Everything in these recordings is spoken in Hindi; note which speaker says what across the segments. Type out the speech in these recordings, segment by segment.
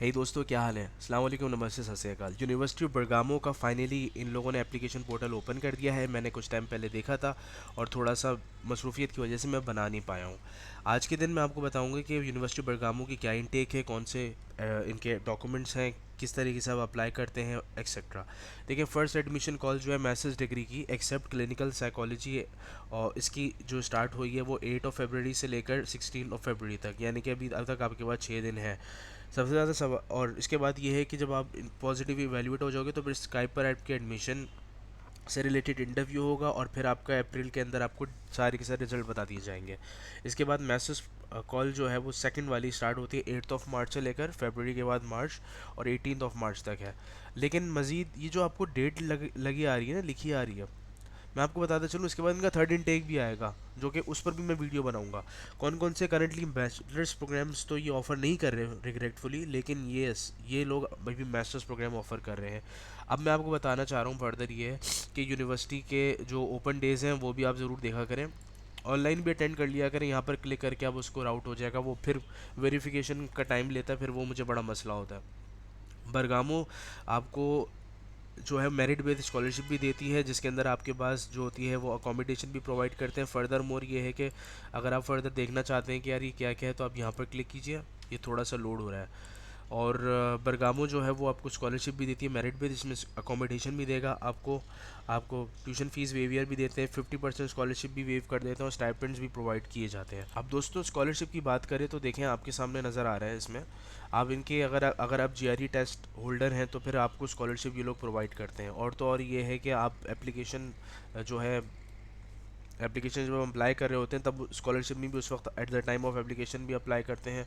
Speaker 1: हे दोस्तों, क्या हाल है? अस्सलाम वालेकुम, नमस्ते, सत श्री अकाल। यूनिवर्सिटी ऑफ बरगामो का फाइनली इन लोगों ने एप्लीकेशन पोर्टल ओपन कर दिया है। मैंने कुछ टाइम पहले देखा था और थोड़ा सा मसरूफियत की वजह से मैं बना नहीं पाया हूँ। आज के दिन मैं आपको बताऊंगा कि यूनिवर्सिटी ऑफ बरगामो की क्या इनटेक है, कौन से इनके डॉक्यूमेंट्स हैं, किस तरीके से आप अप्लाई करते हैं, एक्सेट्रा। देखिए, फ़र्स्ट एडमिशन कॉल जो है मास्टर्स डिग्री की एक्सेप्ट क्लिनिकल साइकोलॉजी, और इसकी जो स्टार्ट हुई है वो 8 फरवरी से लेकर 16 फरवरी तक, यानी कि अब तक आपके पास 6 दिन है। सबसे ज़्यादा सब, और इसके बाद ये है कि जब आप पॉजिटिव इवेल्यूएट हो जाओगे तो फिर स्काइप पर आपके एडमिशन से रिलेटेड इंटरव्यू होगा और फिर आपका अप्रैल के अंदर आपको सारे के सारे रिजल्ट बता दिए जाएंगे। इसके बाद मैसेज कॉल जो है वो सेकंड वाली स्टार्ट होती है 8 मार्च से लेकर फरवरी के बाद मार्च और 18 मार्च तक है। लेकिन मज़ीद ये जो आपको डेट लगी आ रही है ना, लिखी आ रही है, मैं आपको बताता चलूँ, इसके बाद इनका थर्ड इनटेक भी आएगा, जो कि उस पर भी मैं वीडियो बनाऊंगा। कौन कौन से करंटली बैचलर्स प्रोग्राम्स तो ये ऑफ़र नहीं कर रहे रिग्रेटफुली, लेकिन ये लोग अभी मास्टर्स प्रोग्राम ऑफ़र कर रहे हैं। अब मैं आपको बताना चाह रहा हूँ फर्दर ये है कि यूनिवर्सिटी के जो ओपन डेज़ हैं वो भी आप ज़रूर देखा करें, ऑनलाइन भी अटेंड कर लिया करें। यहाँ पर क्लिक करके अब उसको राउट हो जाएगा, वो फिर वेरिफिकेशन का टाइम लेता है, फिर वो मुझे बड़ा मसला होता है। बरगामो आपको जो है मेरिट बेस्ड स्कॉलरशिप भी देती है, जिसके अंदर आपके पास जो होती है वो अकोमोडेशन भी प्रोवाइड करते हैं। फर्दर मोर ये है कि अगर आप फर्दर देखना चाहते हैं कि यार ये क्या क्या है, तो आप यहाँ पर क्लिक कीजिए। ये थोड़ा सा लोड हो रहा है। और बरगामो जो है वो आपको स्कॉलरशिप भी देती है मेरिट बेस्ड, इसमें अकोमोडेशन भी देगा आपको। आपको ट्यूशन फीस वेवियर भी देते हैं, 50% स्कॉलरशिप भी वेव कर देते हैं, और स्टाइपेंड्स भी प्रोवाइड किए जाते हैं। अब दोस्तों, स्कॉलरशिप की बात करें तो देखें आपके सामने नज़र आ रहा है इसमें। आप इनके अगर आप जीआरई टेस्ट होल्डर हैं तो फिर आपको स्कॉलरशिप ये लोग प्रोवाइड करते हैं। और तो और ये है कि आप एप्लीकेशन जो है, एप्लीकेशन जब हम अप्लाई कर रहे होते हैं तब स्कॉलरशिप में भी उस वक्त eight the time of application भी अप्लाई करते हैं।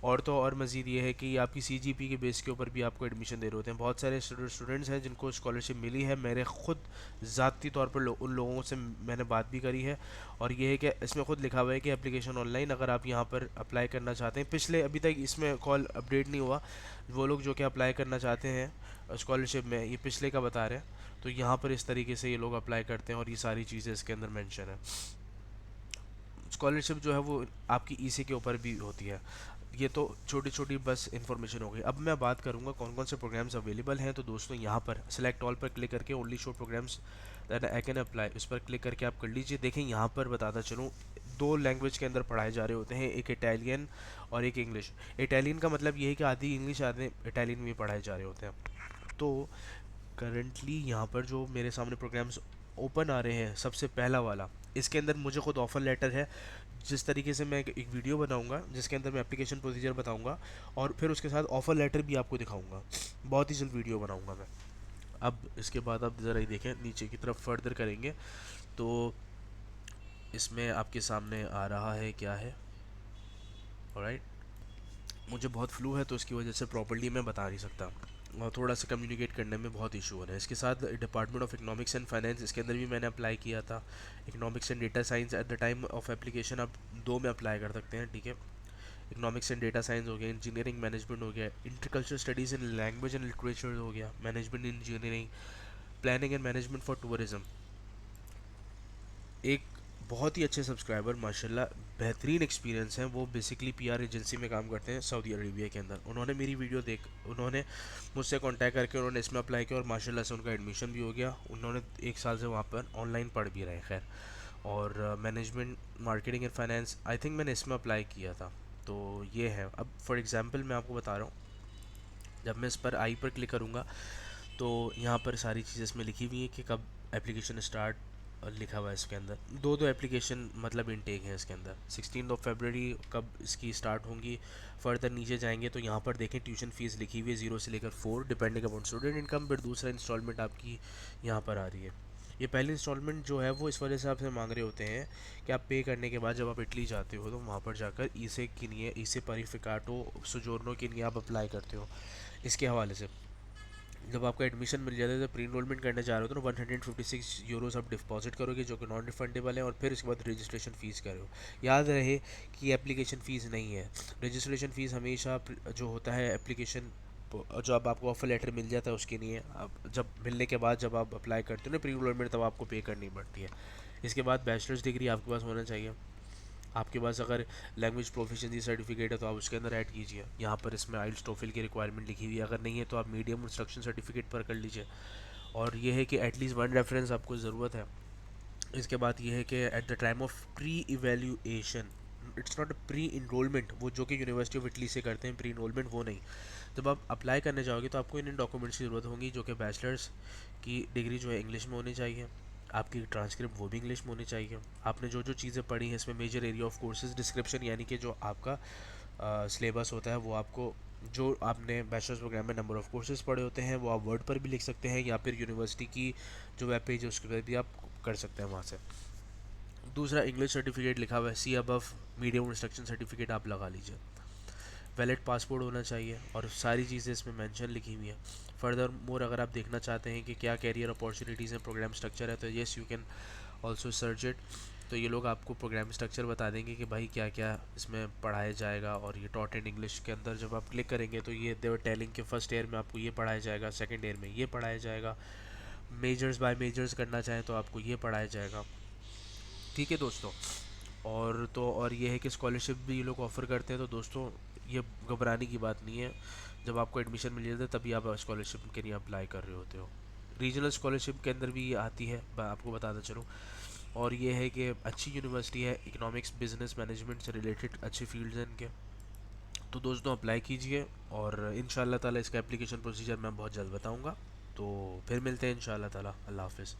Speaker 1: और तो और मज़ीद ये है कि आपकी सीजीपी के बेस के ऊपर भी आपको एडमिशन दे रहे होते हैं। बहुत सारे स्टूडेंट्स हैं जिनको स्कॉलरशिप मिली है। मेरे खुद ज़ाती तौर पर उन लोगों से मैंने बात भी करी है, और ये है कि इसमें खुद लिखा हुआ है कि एप्लीकेशन ऑनलाइन अगर आप यहाँ पर अप्लाई करना चाहते हैं। पिछले अभी तक इसमें कॉल अपडेट नहीं हुआ। वो लोग जो कि अप्लाई करना चाहते हैं स्कॉलरशिप में, ये पिछले का बता रहे हैं, तो यहाँ पर इस तरीके से ये लोग अप्लाई करते हैं और ये सारी चीज़ें इसके अंदर मेंशन है। स्कॉलरशिप जो है वो आपकी ईसी के ऊपर भी होती है। ये तो छोटी छोटी बस इन्फॉर्मेशन हो गई। अब मैं बात करूंगा कौन कौन से प्रोग्राम्स अवेलेबल हैं। तो दोस्तों, यहाँ पर सेलेक्ट ऑल पर क्लिक करके only show programmes that I can apply, उस पर क्लिक करके आप कर लीजिए। देखें, यहाँ पर बताता चलूँ, दो लैंग्वेज के अंदर पढ़ाए जा रहे होते हैं, एक इटालियन और एक इंग्लिश। इटालियन का मतलब ये है कि आधी इंग्लिश आधे इटालियन में पढ़ाए जा रहे होते हैं। तो करंटली यहाँ पर जो मेरे सामने प्रोग्राम्स ओपन आ रहे हैं, सबसे पहला वाला, इसके अंदर मुझे खुद ऑफर लेटर है। जिस तरीके से मैं एक वीडियो बनाऊंगा जिसके अंदर मैं एप्लीकेशन प्रोसीजर बताऊंगा और फिर उसके साथ ऑफर लेटर भी आपको दिखाऊंगा। बहुत ही जल्द वीडियो बनाऊंगा मैं। अब इसके बाद आप ज़रा ही देखें, नीचे की तरफ फर्दर करेंगे तो इसमें आपके सामने आ रहा है क्या है। ऑलराइट, मुझे बहुत फ्लू है तो इसकी वजह से प्रॉपर्ली मैं बता नहीं सकता, और थोड़ा सा कम्युनिकेट करने में बहुत इशू हो रहा है। इसके साथ department of economics and finance, इसके अंदर भी मैंने अप्लाई किया था। Economics and data science eight the time of application आप दो में अप्लाई कर सकते हैं, ठीक है। इकोनॉमिक्स एंड डेटा साइंस हो गया, इंजीनियरिंग मैनेजमेंट हो गया, intercultural studies in language and literature हो गया, management engineering, planning and management for tourism. एक बहुत ही अच्छे सब्सक्राइबर माशाल्लाह, बेहतरीन एक्सपीरियंस हैं, वो बेसिकली पीआर एजेंसी में काम करते हैं सऊदी अरेबिया के अंदर। उन्होंने मेरी वीडियो उन्होंने मुझसे कांटेक्ट करके उन्होंने इसमें अप्लाई किया और माशाल्लाह से उनका एडमिशन भी हो गया। उन्होंने 1 साल से वहाँ पर ऑनलाइन पढ़ भी रहे, खैर। और management marketing and finance, I think मैंने इसमें अप्लाई किया था। तो ये है। अब फॉर एग्ज़ाम्पल मैं आपको बता रहा हूँ, जब मैं इस पर आई पर क्लिक करूँगा तो यहाँ पर सारी चीज़ें इसमें लिखी हुई है कि कब एप्लीकेशन स्टार्ट लिखा हुआ है इसके अंदर। दो दो एप्लीकेशन मतलब इनटेक है इसके अंदर। 16 फरवरी कब इसकी स्टार्ट होंगी। फर्दर नीचे जाएंगे तो यहाँ पर देखें ट्यूशन फ़ीस लिखी हुई है 0 से लेकर 4 डिपेंडिंग अपॉन स्टूडेंट इनकम। फिर दूसरा इंस्टॉलमेंट आपकी यहाँ पर आ रही है। ये पहली इंस्टॉलमेंट जो है वो इस वजह से आपसे मांग रहे होते हैं कि आप पे करने के बाद जब आप इटली जाते हो तो वहाँ पर जाकर ईसे के लिए, ईसे परिफिकाटो सोजोर्नो के लिए आप अप्लाई करते हो। इसके हवाले से जब आपका एडमिशन मिल जाता है, तो प्री इनरोलमेंट करने जा रहे हो तो 156 यूरोस आप डिपॉजिट करोगे, जो कि नॉन रिफंडेबल है, और फिर उसके बाद रजिस्ट्रेशन फ़ीस करो। याद रहे कि एप्लीकेशन फ़ीस नहीं है। रजिस्ट्रेशन फ़ीस हमेशा जो होता है एप्लीकेशन, जो अब आपको ऑफर लेटर मिल जाता है उसके लिए, आप जब मिलने के बाद जब आप अप्लाई करते हो ना प्री इनरोलमेंट, तब आपको पे करनी पड़ती है। इसके बाद बैचलर्स डिग्री आपके पास होना चाहिए। आपके पास अगर लैंग्वेज प्रोफिशिएंसी सर्टिफिकेट है तो आप उसके अंदर ऐड कीजिए। यहाँ पर इसमें आइल्स टोफिल की रिक्वायरमेंट लिखी हुई है, अगर नहीं है तो आप मीडियम इंस्ट्रक्शन सर्टिफिकेट पर कर लीजिए। और ये है कि एटलीस्ट वन रेफरेंस आपको ज़रूरत है। इसके बाद ये है कि at the time of pre evaluation, it's not a pre enrolment, वो जो कि यूनिवर्सिटी ऑफ इटली से करते हैं प्री इनरोलमेंट, वो नहीं। जब आप अप्लाई करने जाओगे तो आपको इन डॉक्यूमेंट्स की ज़रूरत होगी, जो कि बैचलर्स की डिग्री जो है इंग्लिश में होनी चाहिए, आपकी ट्रांसक्रिप्ट वो भी इंग्लिश में होनी चाहिए, आपने जो जो चीज़ें पढ़ी हैं इसमें major area of courses description, यानी कि जो आपका सिलेबस होता है वो आपको, जो आपने बैचलर्स प्रोग्राम में नंबर ऑफ़ कोर्सेज पढ़े होते हैं वो आप वर्ड पर भी लिख सकते हैं, या फिर यूनिवर्सिटी की जो वेब पेज है उसके पर भी आप कर सकते हैं वहाँ से। दूसरा, इंग्लिश सर्टिफिकेट लिखा हुआ है, सी अबव मीडियम इंस्ट्रक्शन सर्टिफिकेट आप लगा लीजिए। वैलिड पासपोर्ट होना चाहिए, और सारी चीज़ें इसमें मेंशन लिखी हुई हैं। फर्दर मोर अगर आप देखना चाहते हैं कि क्या कैरियर अपॉर्चुनिटीज़ हैं, प्रोग्राम स्ट्रक्चर है, तो yes you can also search it. तो ये लोग आपको प्रोग्राम स्ट्रक्चर बता देंगे कि भाई क्या क्या इसमें पढ़ाया जाएगा। और ये टॉट एंड इंग्लिश के अंदर जब आप क्लिक करेंगे तो ये देवर टेलिंग के फर्स्ट ईयर में आपको ये पढ़ाया जाएगा, सेकंड ईयर में ये पढ़ाया जाएगा, मेजर्स बाय मेजर्स करना चाहें तो आपको ये पढ़ाया जाएगा। ठीक है दोस्तों। और तो और ये है कि स्कॉलरशिप भी ये लोग ऑफ़र करते हैं, तो दोस्तों ये घबराने की बात नहीं है। जब आपको एडमिशन मिल जाता है तभी आप स्कॉलरशिप के लिए अप्लाई कर रहे होते हो। रीजनल स्कॉलरशिप के अंदर भी ये आती है, मैं आपको बताना चलूँ। और ये है कि अच्छी यूनिवर्सिटी है, इकोनॉमिक्स बिजनेस मैनेजमेंट से रिलेटेड अच्छे फील्ड्स हैं इनके। तो दोस्तों अप्लाई कीजिए, और इंशाल्लाह ताला इसका एप्लीकेशन प्रोसीजर मैं बहुत जल्द बताऊंगा। तो फिर मिलते हैं इंशाल्लाह ताला। अल्लाह हाफिज़।